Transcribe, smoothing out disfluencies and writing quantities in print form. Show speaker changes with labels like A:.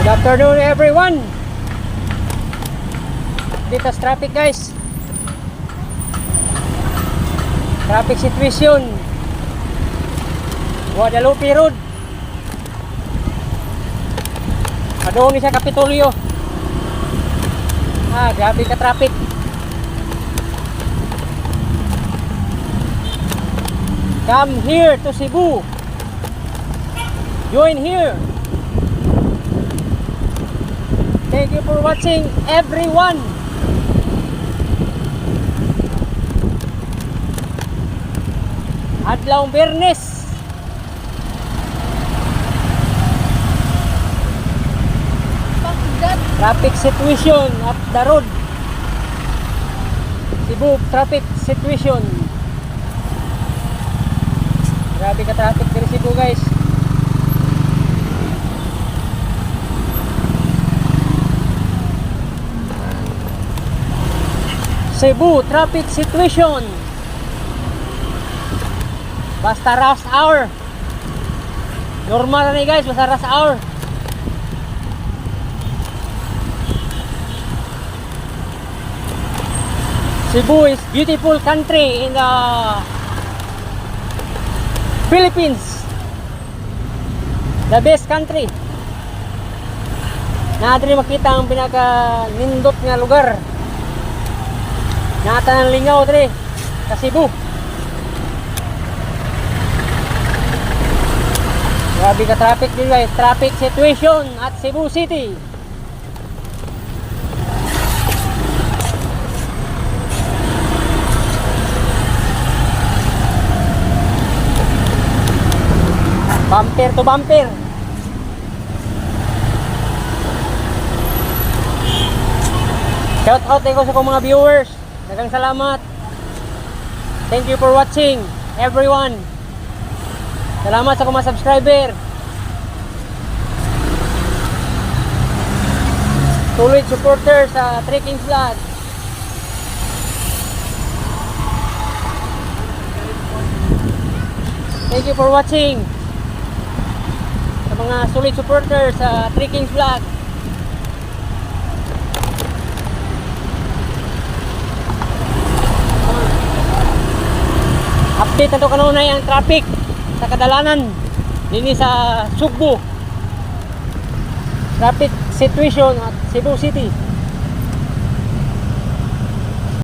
A: Good afternoon everyone. Dito sa traffic guys. Traffic situation Guadalupe Road. Adong ni sa Kapitolyo. Grabe ka traffic. Come here to Cebu. Join here. Thank you for watching everyone. Adlaw Biyernes. Traffic situation at the road. Cebu traffic situation. Grabe ka traffic dari Cebu guys. Cebu traffic situation. Basta rush hour. Normal na ni guys, basta rush hour. Cebu is beautiful country in the Philippines. The best country. Natin makita ang pinaka-nindot nga lugar. Nata ng lingaw dre sa Cebu. Grabe ka traffic din guys. Traffic situation at Cebu City. Bumper to bumper. Shout out ko sa mga viewers. Daghang salamat. Thank you for watching everyone. Salamat sa mga subscriber. Solid supporter sa Trekking Vlog. Thank you for watching. Sa mga solid supporter sa Trekking Vlog. Update na ito kanunay ang traffic sa kadalanan dini sa Sugbo. Traffic situation at Cebu City.